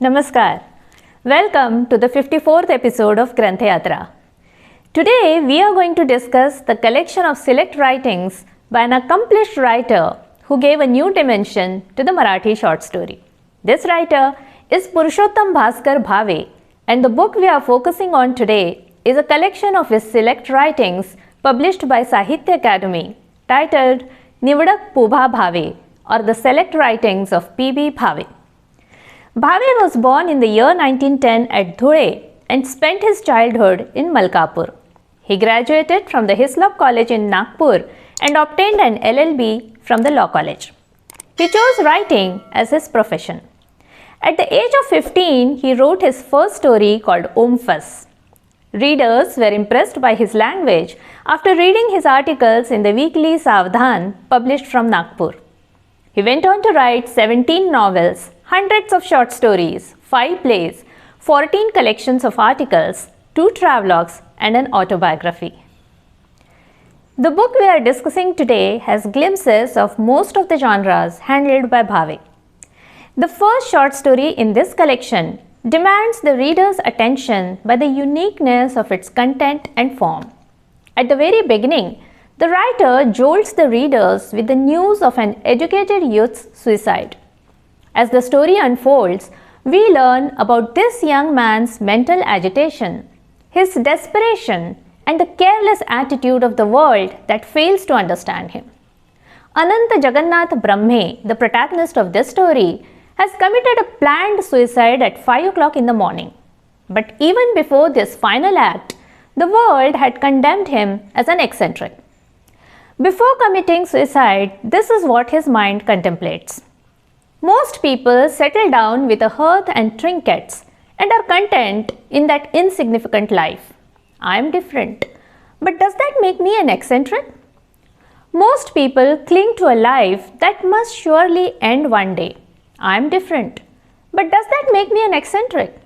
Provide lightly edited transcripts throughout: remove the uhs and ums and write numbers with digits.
Namaskar. Welcome to the 54th episode of Granthyatra. Today we are going to discuss the collection of select writings by an accomplished writer who gave a new dimension to the Marathi short story. This writer is Purushottam Bhaskar Bhave, and the book we are focusing on today is a collection of his select writings published by Sahitya Akademi titled Nivadak Pu Bha Bhave, or the Select Writings of P B Bhave. Bhave was born in the year 1910 at Dhule and spent his childhood in Malkapur. He graduated from the Hislop College in Nagpur and obtained an LLB from the Law College. He chose writing as his profession. At the age of 15, he wrote his first story called Omphas. Readers were impressed by his language after reading his articles in the weekly Savdhan published from Nagpur. He went on to write 17 novels, hundreds of short stories, 5 plays, 14 collections of articles, 2 travelogues, and an autobiography. The book we are discussing today has glimpses of most of the genres handled by Bhave. The first short story in this collection demands the reader's attention by the uniqueness of its content and form. At the very beginning, the writer jolts the readers with the news of an educated youth's suicide. As the story unfolds, we learn about this young man's mental agitation, his desperation, and the careless attitude of the world that fails to understand him. Ananta Jagannath Brahme, the protagonist of this story, has committed a planned suicide at 5 o'clock in the morning. But even before this final act, the world had condemned him as an eccentric. Before committing suicide, this is what his mind contemplates. Most people settle down with a hearth and trinkets and are content in that insignificant life. I am different. But does that make me an eccentric? Most people cling to a life that must surely end one day. I am different. But does that make me an eccentric?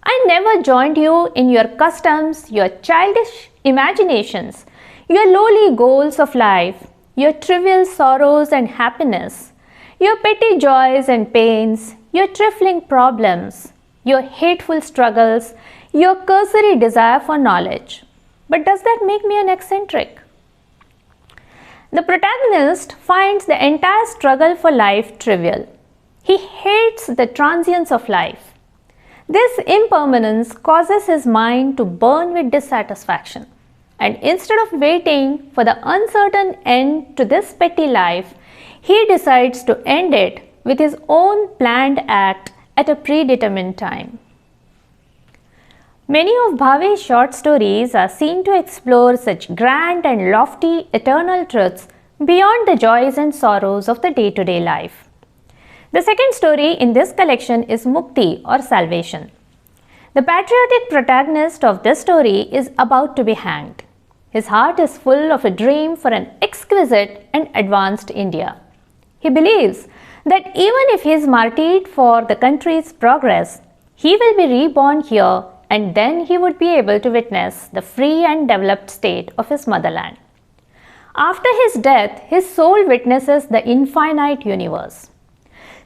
I never joined you in your customs, your childish imaginations, your lowly goals of life, your trivial sorrows and happiness, your petty joys and pains, your trifling problems, your hateful struggles, your cursory desire for knowledge. But does that make me an eccentric? The protagonist finds the entire struggle for life trivial. He hates the transience of life. This impermanence causes his mind to burn with dissatisfaction. And instead of waiting for the uncertain end to this petty life, he decides to end it with his own planned act at a predetermined time. Many of Bhave's short stories are seen to explore such grand and lofty eternal truths beyond the joys and sorrows of the day-to-day life. The second story in this collection is Mukti, or salvation. The patriotic protagonist of this story is about to be hanged. His heart is full of a dream for an exquisite and advanced India. He believes that even if he is martyred for the country's progress, he will be reborn here, and then he would be able to witness the free and developed state of his motherland. After his death, his soul witnesses the infinite universe.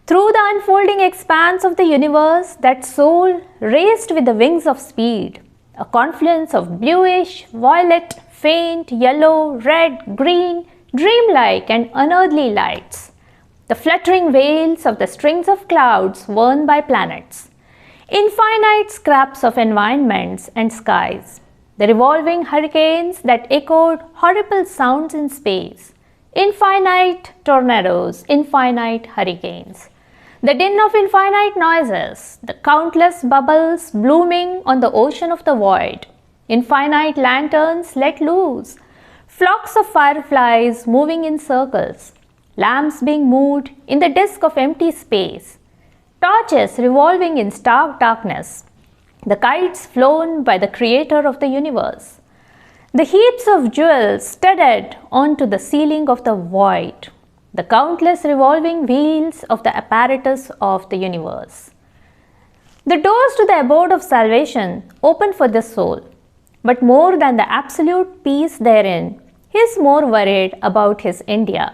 Through the unfolding expanse of the universe, that soul, raised with the wings of speed, a confluence of bluish, violet, faint, yellow, red, green, dreamlike and unearthly lights, the fluttering veils of the strings of clouds worn by planets, infinite scraps of environments and skies, the revolving hurricanes that echoed horrible sounds in space, infinite tornadoes, infinite hurricanes, the din of infinite noises, the countless bubbles blooming on the ocean of the void, infinite lanterns let loose, flocks of fireflies moving in circles, lamps being moved in the disk of empty space, torches revolving in stark darkness, the kites flown by the creator of the universe, the heaps of jewels studded onto the ceiling of the void, the countless revolving wheels of the apparatus of the universe. The doors to the abode of salvation open for the soul, but more than the absolute peace therein, he is more worried about his India.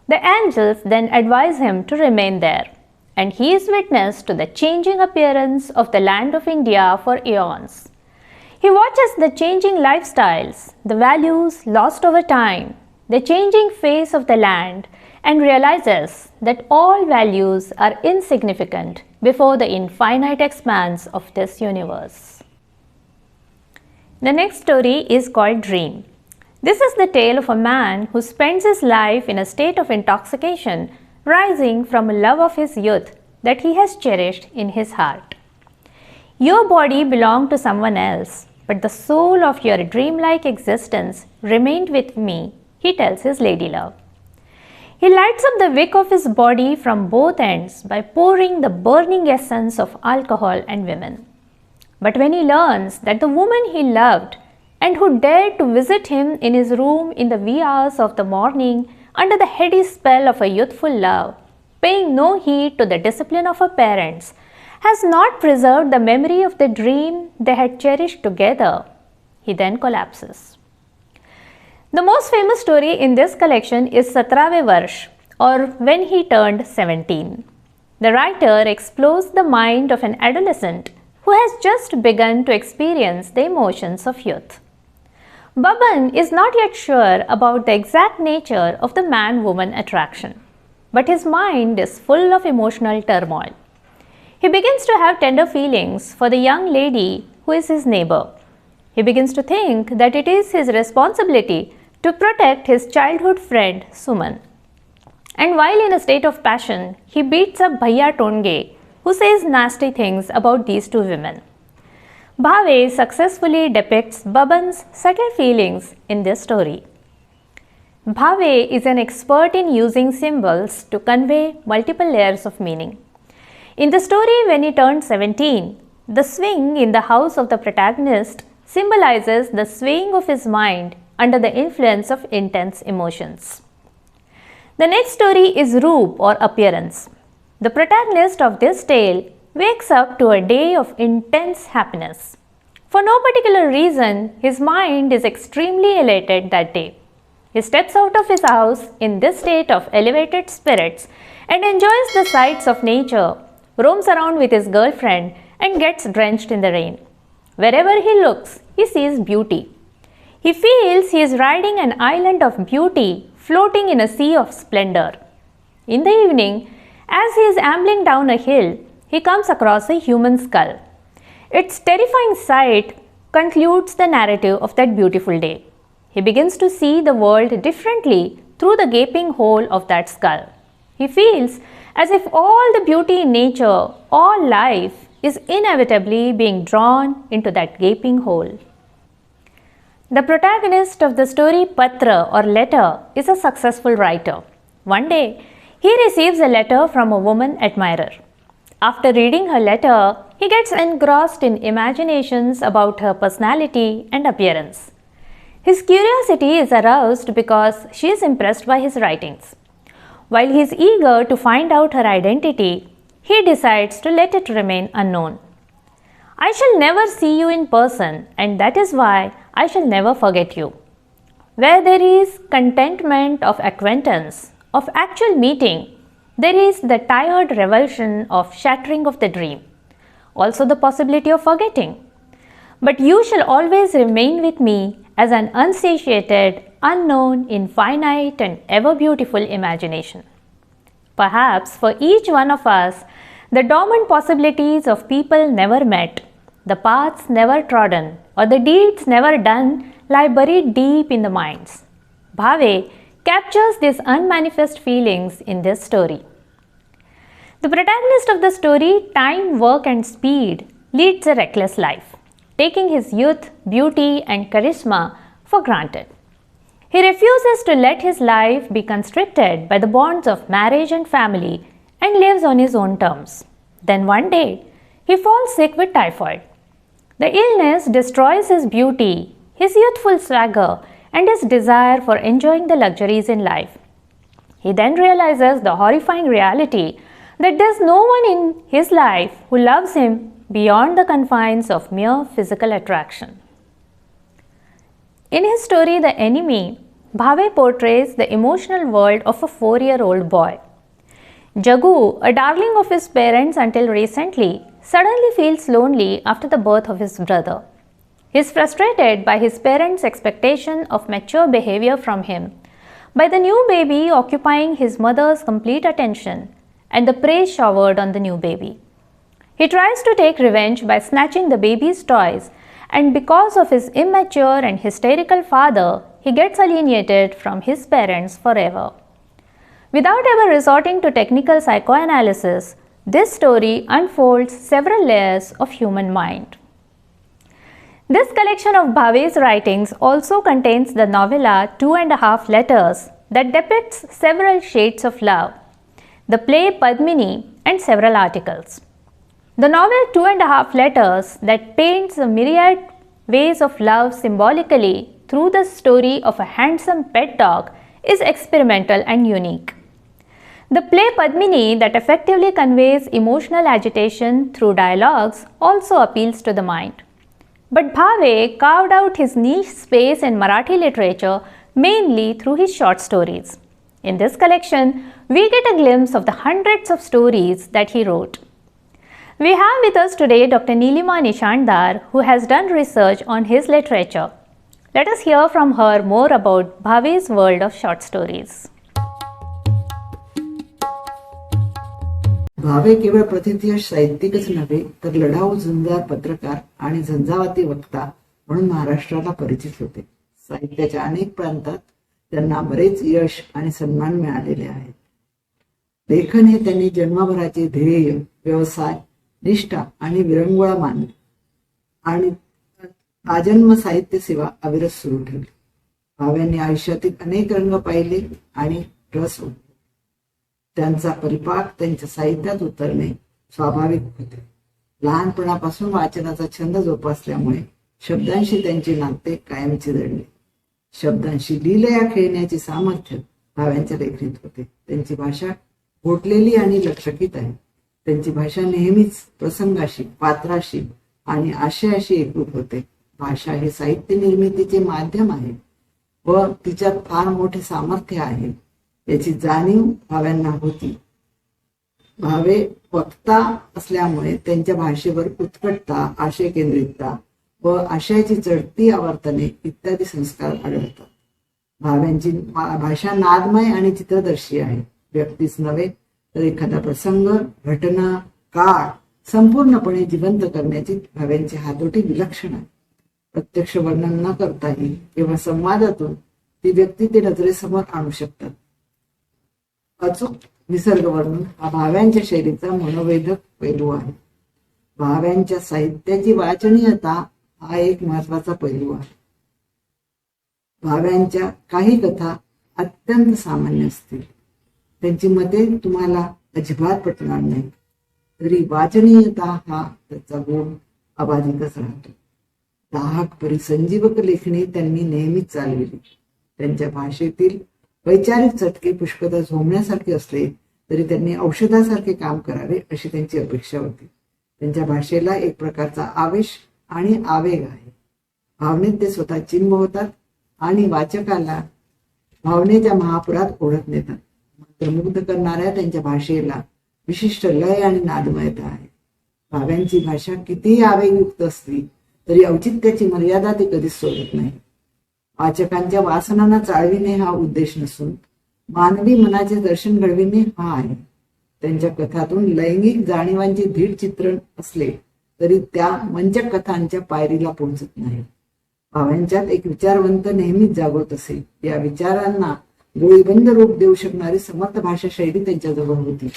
The angels then advise him to remain there, and he is witness to the changing appearance of the land of India for eons. He watches the changing lifestyles, the values lost over time, the changing face of the land, and realizes that all values are insignificant before the infinite expanse of this universe. The next story is called Dream. This is the tale of a man who spends his life in a state of intoxication, rising from a love of his youth that he has cherished in his heart. Your body belonged to someone else, but the soul of your dreamlike existence remained with me, he tells his ladylove. He lights up the wick of his body from both ends by pouring the burning essence of alcohol and women. But when he learns that the woman he loved and who dared to visit him in his room in the wee hours of the morning under the heady spell of a youthful love, paying no heed to the discipline of her parents, has not preserved the memory of the dream they had cherished together, he then collapses. The most famous story in this collection is Satrave Varsh, or When He Turned 17. The writer explores the mind of an adolescent who has just begun to experience the emotions of youth. Baban is not yet sure about the exact nature of the man-woman attraction, but his mind is full of emotional turmoil. He begins to have tender feelings for the young lady who is his neighbor. He begins to think that it is his responsibility to protect his childhood friend Suman. And while in a state of passion, he beats up Bhaiya Tonge, who says nasty things about these two women. Bhave successfully depicts Baban's subtle feelings in this story. Bhave is an expert in using symbols to convey multiple layers of meaning. In the story When He Turned 17, the swing in the house of the protagonist symbolizes the swaying of his mind under the influence of intense emotions. The next story is Roop or Appearance. The protagonist of this tale wakes up to a day of intense happiness. For no particular reason, his mind is extremely elated that day. He steps out of his house in this state of elevated spirits and enjoys the sights of nature, roams around with his girlfriend and gets drenched in the rain. Wherever he looks, he sees beauty. He feels he is riding an island of beauty floating in a sea of splendor. In the evening, as he is ambling down a hill, he comes across a human skull. Its terrifying sight concludes the narrative of that beautiful day. He begins to see the world differently through the gaping hole of that skull. He feels as if all the beauty in nature, all life, is inevitably being drawn into that gaping hole. The protagonist of the story Patra or letter is a successful writer. One day, he receives a letter from a woman admirer. After reading her letter, he gets engrossed in imaginations about her personality and appearance. His curiosity is aroused because she is impressed by his writings. While he is eager to find out her identity, he decides to let it remain unknown. I shall never see you in person, and that is why I shall never forget you. Where there is contentment of acquaintance, of actual meeting, there is the tired revulsion of shattering of the dream, also the possibility of forgetting. But you shall always remain with me as an unsatiated, unknown, infinite and ever beautiful imagination. Perhaps for each one of us, the dormant possibilities of people never met, the paths never trodden, or the deeds never done lie buried deep in the minds. Bhave captures these unmanifest feelings in this story. The protagonist of the story, Time, Work and Speed, leads a reckless life, taking his youth, beauty and charisma for granted. He refuses to let his life be constricted by the bonds of marriage and family and lives on his own terms. Then one day, he falls sick with typhoid. The illness destroys his beauty, his youthful swagger, and his desire for enjoying the luxuries in life. He then realizes the horrifying reality that there is no one in his life who loves him beyond the confines of mere physical attraction. In his story, The Enemy, Bhave portrays the emotional world of a 4-year-old boy. Jagu, a darling of his parents until recently, suddenly feels lonely after the birth of his brother. He is frustrated by his parents' expectation of mature behavior from him, by the new baby occupying his mother's complete attention, and the praise showered on the new baby. He tries to take revenge by snatching the baby's toys, and because of his immature and hysterical father, he gets alienated from his parents forever. Without ever resorting to technical psychoanalysis, this story unfolds several layers of human mind. This collection of Bhave's writings also contains the novella 2.5 Letters that depicts several shades of love, the play Padmini, and several articles. The novel 2.5 Letters that paints a myriad ways of love symbolically through the story of a handsome pet dog is experimental and unique. The play Padmini that effectively conveys emotional agitation through dialogues also appeals to the mind. But Bhave carved out his niche space in Marathi literature mainly through his short stories. In this collection, we get a glimpse of the hundreds of stories that he wrote. We have with us today Dr. Neelima Nishandar, who has done research on his literature. Let us hear from her more about Bhave's world of short stories. भावे केवळ प्रथितयश साहित्यिकच नव्हे तर लढाऊ झुंजार पत्रकार आणि झंझावाती वक्ता म्हणून महाराष्ट्राला परिचित होते. साहित्याच्या अनेक प्रांतात त्यांना बरेच यश आणि सन्मान मिळालेले आहेत. लेखन हे त्यांनी जन्मभराचे ध्येय, व्यवसाय, निष्ठा आणि विरंगुळा मानले आणि आजन्म साहित्य सेवा अविरत सुरू ठेवली. भाव्यांनी आयुष्यातील अनेक रंग पाहिले आणि रस ओढले. त्यांचा परिपाक त्यांच्या साहित्यात उतरणे स्वाभाविक होते. लहानपणापासून वाचनाचा छंद जोपासल्यामुळे शब्दांशी त्यांचे नाते कायमचे जडले. शब्दांशी लीलया खेळण्याचे सामर्थ्य भाव्यांच्या लेखणीत होते. त्यांची भाषा घोटलेली आणि लक्षकित आहे. त्यांची भाषा नेहमीच प्रसंगाशी, पात्राशी आणि आशयाशी एकरूप होते. भाषा हे साहित्य निर्मितीचे माध्यम आहे व तिच्यात फार मोठे सामर्थ्य आहे याची जाणीव भाव्यांना होती. भावे वक्ता असल्यामुळे त्यांच्या भाषेवर उत्कटता, आशय केंद्रितता व आशयाची चढती आवर्तने इत्यादी संस्कार आढळतात. भाव्यांची भाषा नादमय आणि चित्रदर्शी आहे. व्यक्तीच नव्हे तर एखादा प्रसंग, घटना, काळ संपूर्णपणे जिवंत करण्याची भाव्यांची हातोटी विलक्षण आहे. प्रत्यक्ष वर्णन न करताही केवळ संवादातून ती व्यक्ती ते नजरेसमोर आणू शकतात. अचूक निसर्ग वर्णन हा भाव्यांच्या शैलीचा मनोवेधक पैलू आहे. भाव्यांच्या साहित्याची वाचनीयता हा एक महत्वाचा पैलू आहे. भाव्यांच्या काही कथा अत्यंत सामान्य असतील, त्यांची मते तुम्हाला अजिबात पटणार नाही, तरी वाचनीयता हा त्याचा गुण अबाधितच राहतो. दाहक परिसंजीवक लेखणी त्यांनी नेहमीच चालविली. त्यांच्या भाषेतील वैचारिक चटके पुष्कदा झोमण्यासारखे असले तरी त्यांनी औषधासारखे काम करावे अशी त्यांची अपेक्षा होती. त्यांच्या भाषेला एक प्रकारचा आवेश आणि आवेग आहे. भावनेत ते स्वतः चिंब होतात आणि वाचकाला भावनेच्या महापुरात ओढत नेतात. मंत्रमुग्ध करणाऱ्या त्यांच्या भाषेला विशिष्ट लय आणि नादमयता आहे. भाव्यांची भाषा कितीही आवेगयुक्त असली तरी औचित्याची मर्यादा ते कधीच सोडत नाही. वाचकांच्या वासनांना चाळविणे हा उद्देश नसून मानवी मनाचे दर्शन घडविणे हा आहे. त्यांच्या कथातून लैंगिक जाणीवांचे धीट चित्रण असले तरी त्या मंचक कथांच्या पायरीला पोहोचत नाही. भाव्यांच्यात एक विचारवंत नेहमीच जागृत असे. या विचारांना गोळीबंद रूप देऊ शकणारी समर्थ भाषा शैली त्यांच्याजवळ होती.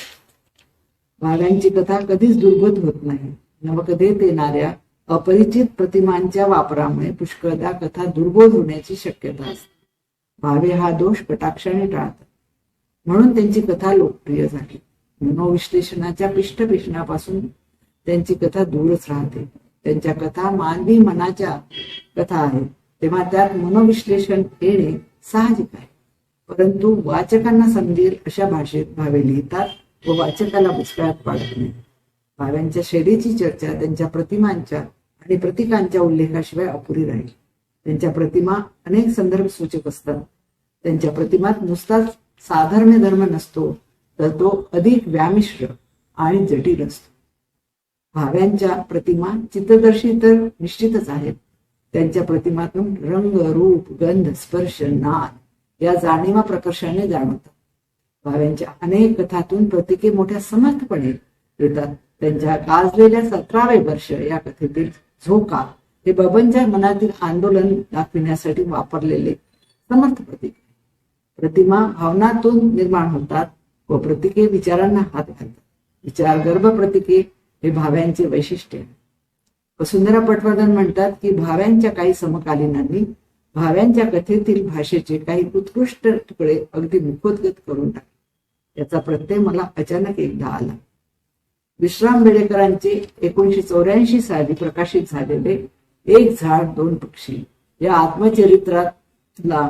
भाव्यांची कथा कधीच दुर्बोध होत नाही. नवकथेत येणाऱ्या अपरिचित प्रतिमांच्या वापरामुळे पुष्कळदा कथा दुर्बोध होण्याची शक्यता असते. भावे हा दोष कटाक्षाने टाळतात, म्हणून त्यांची कथा लोकप्रिय झाली. मनोविश्लेषणाच्या पिष्टपिष्णापासून त्यांची कथा दूरच राहते. त्यांच्या कथा मानवी मनाच्या कथा आहेत, तेव्हा त्यात मनोविश्लेषण येणे साहजिक आहे. परंतु वाचकांना समजेल अशा भाषेत भावे लिहितात व वाचकाला बुचकळ्यात पाडत नाही. भाव्यांच्या शैलीची चर्चा त्यांच्या प्रतिमांच्या आणि प्रतीकांच्या उल्लेखाशिवाय अपुरी राहील. त्यांच्या प्रतिमा अनेक संदर्भ सूचक असतात. त्यांच्या प्रतिमात नुसताच साधर्म्य धर्म नसतो, तर तो अधिक व्यामिश्र आणि जटिल असतो. भाव्यांच्या प्रतिमा चित्तदर्शी तर निश्चितच आहेत. त्यांच्या प्रतिमातून रंग, रूप, गंध, स्पर्श, नाद या जाणीवा प्रकर्षाने जाणवतात. भाव्यांच्या अनेक कथातून प्रतीके मोठ्या समर्थपणे येतात. त्यांच्या गाजलेल्या 17वे वर्ष या कथेतील झोका हे बाबांच्या मनातील आंदोलन दाखविण्यासाठी वापरलेले समर्थ प्रतीक. प्रतिमा भावनातून निर्माण होतात व प्रतीके विचारांना हात घालतात. विचारगर्भ प्रतीके हे भाव्यांचे वैशिष्ट्य आहे. वसुंधरा पटवर्धन म्हणतात की भाव्यांच्या काही समकालीनांनी भाव्यांच्या कथेतील भाषेचे काही उत्कृष्ट तुकडे अगदी मुखोद्गत करून टाकले. याचा प्रत्यय मला अचानक एकदा आला. विश्राम बेडेकरांचे 1984 साली प्रकाशित झालेले एक झाड दोन पक्षी या आत्मचरित्रातला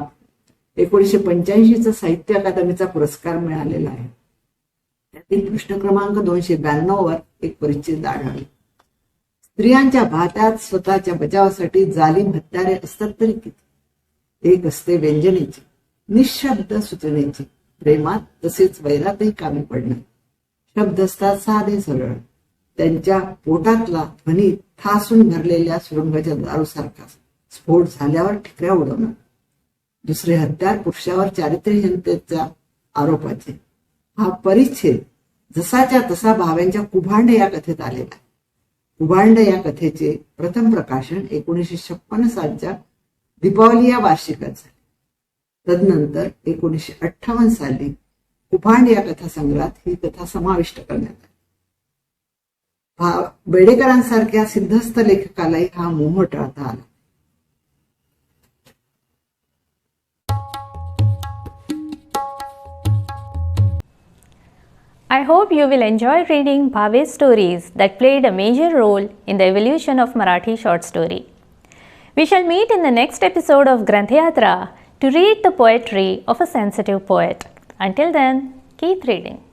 1985 साहित्य अकादमीचा पुरस्कार मिळालेला आहे. त्यातील पृष्ठ क्रमांक 292 वर एक परिच्छेद आढळला. स्त्रियांच्या भात्यात स्वतःच्या बचावासाठी जालिम हत्यारे असतात तरी किती. एक असते व्यंजनेची, निशब्द सूचनेची, प्रेमात तसेच वैरातही कामी पडणार. शब्द असतात साधे सरळ, त्यांच्या पोटातला ध्वनी ठासून भरलेल्या सुरुंगाच्या दारूसारखा स्फोट झाल्यावर ठिकऱ्या उडवणार. दुसरे हत्यार पुरुषावर चारित्र्यहीनतेच्या आरोपाचे. हा परिच्छेद जसाच्या तसा भाव्यांच्या कुभांड या कथेत आलेला आहे. कुभांड या कथेचे प्रथम प्रकाशन 1956 सालच्या दीपावली या वार्षिकात झाले. तदनंतर 1958 साली कुभांड या कथासंग्रहात ही कथा समाविष्ट करण्यात आली. बेडेकरांसारख्या सिद्धस्थ लेखकालाही हा मोह टाळता आला. I hope you will enjoy reading Bhave's stories that played a major role in the evolution of Marathi short story. We shall meet in the next episode of Granthyatra to read the poetry of a sensitive poet. Until then, keep reading.